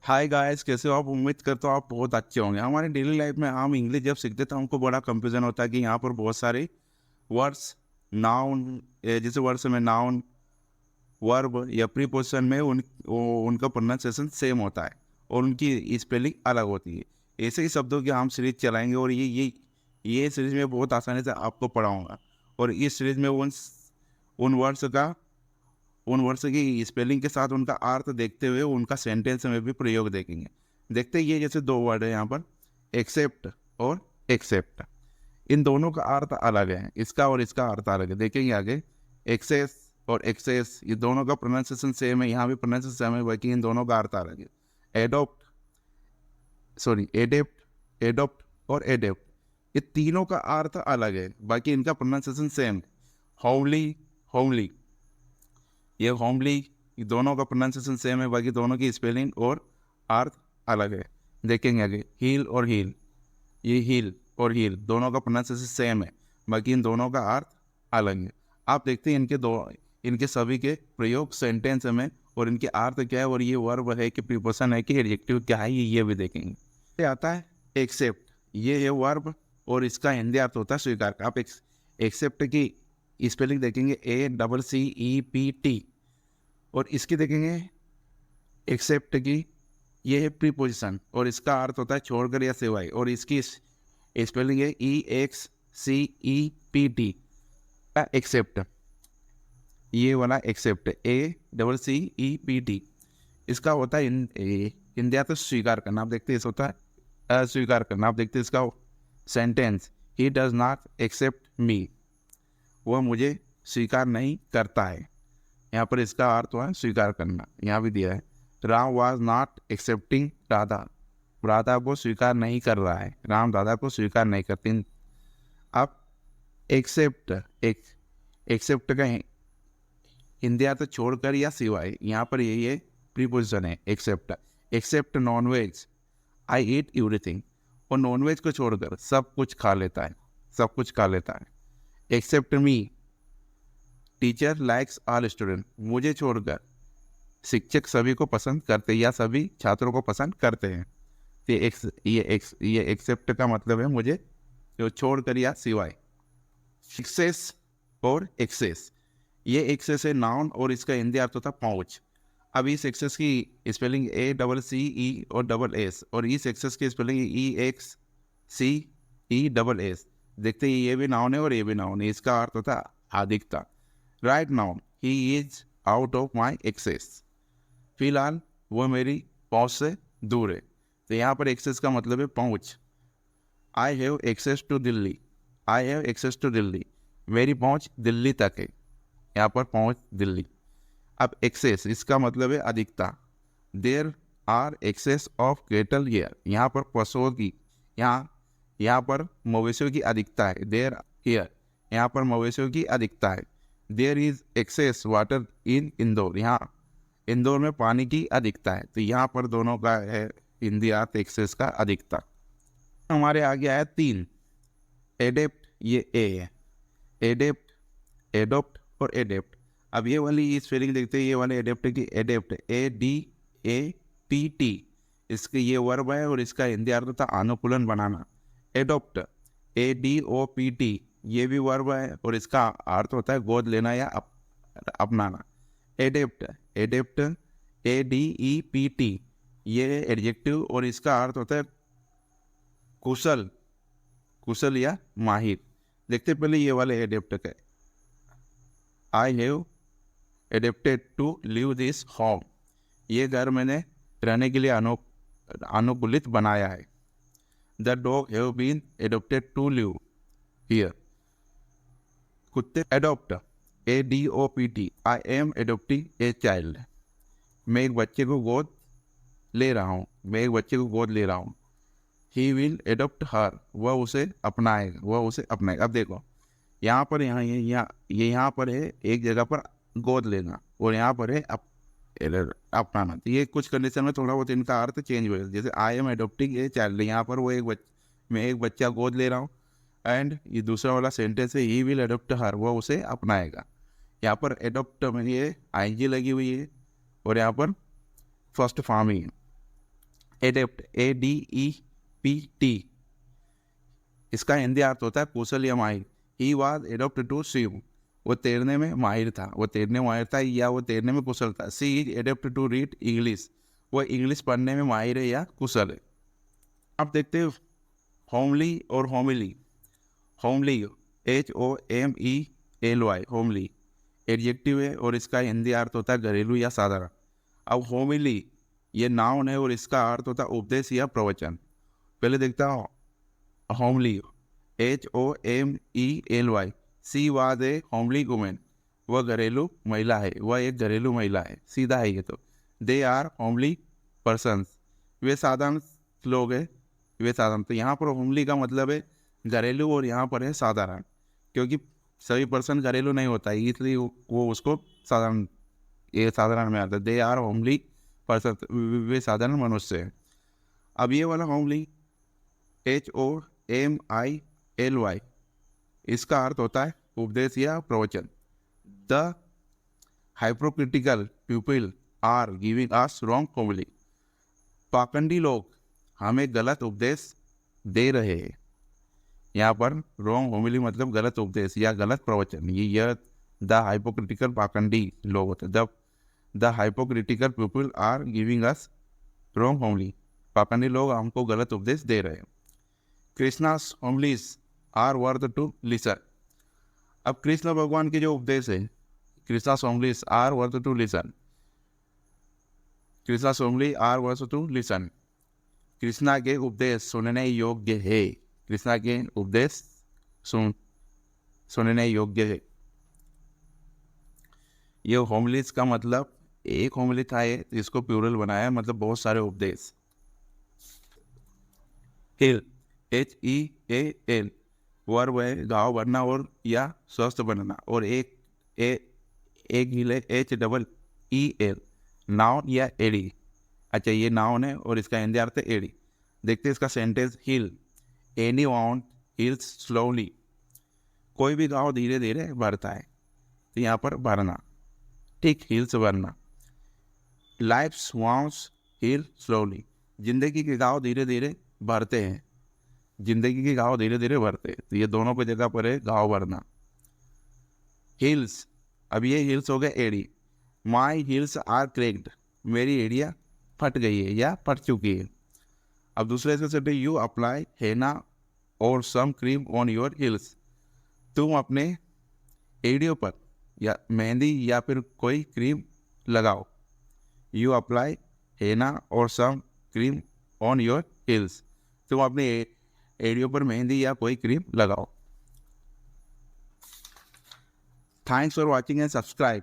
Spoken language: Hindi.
हाय गाइस, कैसे हो आप? उम्मीद करता हूँ आप बहुत अच्छे होंगे। हमारे डेली लाइफ में हम इंग्लिश जब सीखते तो हमको बड़ा कंफ्यूजन होता है कि यहाँ पर बहुत सारे वर्ड्स, नाउन, जैसे वर्ड्स में नाउन, वर्ब या प्रीपोजिशन में उनका प्रोनाउंसिएशन सेम होता है और उनकी स्पेलिंग अलग होती है। ऐसे ही शब्दों की हम सीरीज चलाएंगे और ये सीरीज में बहुत आसानी से आपको पढ़ाऊंगा। और इस सीरीज में उन वर्ड्स का उन वर्ड्स की स्पेलिंग के साथ उनका अर्थ देखते हुए उनका सेंटेंस में भी प्रयोग देखेंगे। देखते हैं, ये जैसे दो वर्ड है यहाँ पर, एक्सेप्ट और एक्सेप्ट। इन दोनों का अर्थ अलग है, इसका और इसका अर्थ अलग है। देखेंगे आगे। एक्सेस और एक्सेस, ये दोनों का प्रोनाउंसिएशन सेम है, यहाँ भी प्रोनाउंसिएशन सेम है, बाकी इन दोनों का अर्थ अलग है। एडोप्ट, सॉरी एडेप्ट, एडोप्ट और एडेप्ट, ये तीनों का अर्थ अलग है, बाकी इनका प्रोनाउंसिएशन सेम है। होमली, होमली, ये होमली, ये दोनों का प्रोनाउंसिएशन सेम है, बाकी दोनों की स्पेलिंग और अर्थ अलग है। देखेंगे आगे। हील और हील, ये हील और हील दोनों का प्रोनाउंसिएशन सेम है, बाकी इन दोनों का अर्थ अलग है। आप देखते हैं इनके सभी के प्रयोग सेंटेंस में और इनके अर्थ क्या है, और ये वर्ब है कि प्रीपोजिशन है कि एडजेक्टिव क्या है, ये भी देखेंगे। ये आता है एक्सेप्ट, ये है वर्ब और इसका हिंदी अर्थ होता है स्वीकार। आप एक्सेप्ट की स्पेलिंग देखेंगे, ACCEPT, और इसकी देखेंगे एक्सेप्ट की, ये है प्रीपोजिशन और इसका अर्थ होता है छोड़कर या सिवाय, और इसकी स्पेलिंग है EXCEPT। एक्सेप्ट, ये वाला एक्सेप्ट ACCEPT, इसका होता है हिंदी अर्थ स्वीकार करना। आप देखते हैं इस होता है अस्वीकार करना। आप देखते हैं इसका sentence, he does not accept me, वह मुझे स्वीकार नहीं करता है। यहाँ पर इसका अर्थ हुआ स्वीकार करना, यहाँ भी दिया है। Ram was not accepting Radha, Radha को स्वीकार नहीं कर रहा है, राम राधा को स्वीकार नहीं करते। अब एक्सेप्ट, एक्सेप्ट का हिंदी अर्थ छोड़कर या सिवाय, यहाँ पर यही है प्रीपोजिशन है एक्सेप्ट। एक्सेप्ट नॉन वेज, आई ईट एवरीथिंग, और नॉन वेज को छोड़कर सब कुछ खा लेता है, सब कुछ खा लेता है। एक्सेप्ट मी, टीचर लाइक्स ऑल स्टूडेंट, मुझे छोड़कर शिक्षक सभी को पसंद करते हैं या सभी छात्रों को पसंद करते हैं। तो ये एक्सेप्ट का मतलब है मुझे जो छोड़कर या सिवाय। एक्सेस और एक्सेस, ये एक्सेस है नाउन और इसका हिंदी अर्थ होता है पहुंच। अब इस एक्सेस की स्पेलिंग ACCE और SS, और इस एक्सेस की स्पेलिंग EXCESS। देखते हैं, ये भी नाउन है और ये भी नाउन है, इसका अर्थ होता है अधिकता। Right noun, he is out of my access, फिलहाल वह मेरी पहुंच से दूर है। तो यहाँ पर एक्सेस का मतलब है पहुंच। I have access to Delhi, I have access to Delhi, मेरी पहुंच दिल्ली तक है, यहाँ पर पहुंच दिल्ली। अब एक्सेस, इसका मतलब है अधिकता। There are excess of cattle here, यहाँ पर पशुओं की, यहाँ पर मवेशियों की अधिकता है। देयर हियर, यहाँ पर मवेशियों की अधिकता है। There is excess water in Indore, यहाँ इंदौर में पानी की अधिकता है। तो यहाँ पर दोनों का है हिंदी अर्थ एक्सेस का अधिकता। हमारे आगे आया 3, एडेप्ट, ये ए है, एडेप्ट, एडोप्ट और एडेप्ट। अब ये वाली स्पेलिंग देखते हैं, ये वाले एडेप्ट की, एडेप्ट ADAPT, इसके ये वर्ब है और इसका हिंदी अर्थ था अनुकूलन बनाना। एडोप्ट ADOPT, ये भी वर्ब है और इसका अर्थ होता है गोद लेना या अपनाना। एडेप्ट, एडेप्ट ADEPT, ये एडजेक्टिव और इसका अर्थ होता है कुशल, कुशल या माहिर। देखते पहले ये वाले एडेप्ट का, I have adapted to live this home, ये घर मैंने रहने के लिए अनुकूलित बनाया है। The dog have been adopted to live here, कुत्ते adopt ADOPT, I am adopting a child, मैं एक बच्चे को गोद ले रहा हूँ, मैं एक बच्चे को गोद ले रहा हूँ। ही विल एडोप्ट हर, वह उसे अपनाएगा, वह उसे अपनाएगा। अब देखो, यहाँ पर यहाँ पर है एक जगह पर गोद लेना और यहाँ पर है अपनाना। तो ये कुछ कंडीशन में थोड़ा बहुत इनका अर्थ चेंज हो, जैसे आई एम एडोप्टिंग ए चाइल्ड, यहाँ पर वो मैं एक बच्चा गोद ले रहा हूँ, एंड ये दूसरा वाला सेंटेंस है ही विल एडोप्ट हर, वो उसे अपनाएगा। यहाँ पर एडोप्ट में ये ING लगी हुई है और यहाँ पर फर्स्ट फॉर्म ही है। एडेप्ट, ADEPT, इसका हिंदी अर्थ होता है कुशल या माहिर। He was adopt to swim, वो तैरने में माहिर था, वो तैरने में माहिर था या वो तैरने में कुशल था। She is adept to read English, वो इंग्लिश पढ़ने में माहिर है या कुशल है। आप देखते हो होमली और होमिली। होमली HOMELY, होमली एडजेक्टिव है और इसका हिंदी अर्थ होता है घरेलू या साधारण। अब होमिली ये नाउन है और इसका अर्थ होता है उपदेश या प्रवचन। पहले देखता हूँ homely, HOMELY। She was a homely women, वह घरेलू महिला है, वह एक घरेलू महिला है, सीधा है ये तो। दे आर होमली पर्सन्स, वे साधारण लोग हैं, वे साधारण। तो यहाँ पर होमली का मतलब है घरेलू और यहाँ पर है साधारण, क्योंकि सभी पर्सन घरेलू नहीं होता है, इसलिए वो उसको साधारण, ये साधारण में आता है। दे आर होमली पर्सन, वे साधारण मनुष्य हैं। अब ये वाला होमली HOMILY, इसका अर्थ होता है उपदेश या प्रवचन। The hypocritical people are giving us wrong homily, पाखंडी लोग हमें गलत उपदेश दे रहे हैं। यहाँ पर रॉन्ग होमिली मतलब गलत उपदेश या गलत प्रवचन। ये द हाइपोक्रिटिकल पाखंडी लोग होते हैं। The hypocritical people are giving us wrong homily, पाखंडी लोग हमको गलत उपदेश दे रहे हैं। Krishna's homilies are worth to listen, अब कृष्ण भगवान के जो उपदेश है, Krishna's homilies are worth to listen, Krishna's homily are worth to listen, Krishna के उपदेश सुनने योग्य है, कृष्णा के उपदेश सुनने योग्य है। ये होमलीज का मतलब एक होमली था, है इसको प्लूरल बनाया, मतलब बहुत सारे उपदेश। हिल HEAL वर्ब है घाव भरना और या स्वस्थ बनना, और एक हिल है HEEL, नाउन या एडी। अच्छा ये नाउन है और इसका हिंदी अर्थ है एडी। देखते हैं इसका सेंटेंस। हिल, एनी वाउंड हिल्स स्लोली, कोई भी घाव धीरे धीरे भरता है, तो यहाँ पर भरना, ठीक, हिल्स भरना। लाइफ्स वाउंड्स हील स्लोली, जिंदगी के घाव धीरे धीरे भरते हैं, जिंदगी के घाव धीरे धीरे भरते हैं, तो ये दोनों पे जगह पर है घाव भरना। हिल्स, अब ये हिल्स हो गए एड़ी। माई हिल्स आर क्रैक्ड, मेरी एड़ियाँ फट गई है या फट चुकी है। अब दूसरे इसके सेट, यू अप्लाई हेना और सम क्रीम ऑन योर हिल्स, तुम अपने एड़ियों पर या मेहंदी या फिर कोई क्रीम लगाओ। यू अप्लाई हेना और सम क्रीम ऑन योर हिल्स, तुम अपने एड़ियों पर मेहंदी या कोई क्रीम लगाओ। Thanks for watching and subscribe.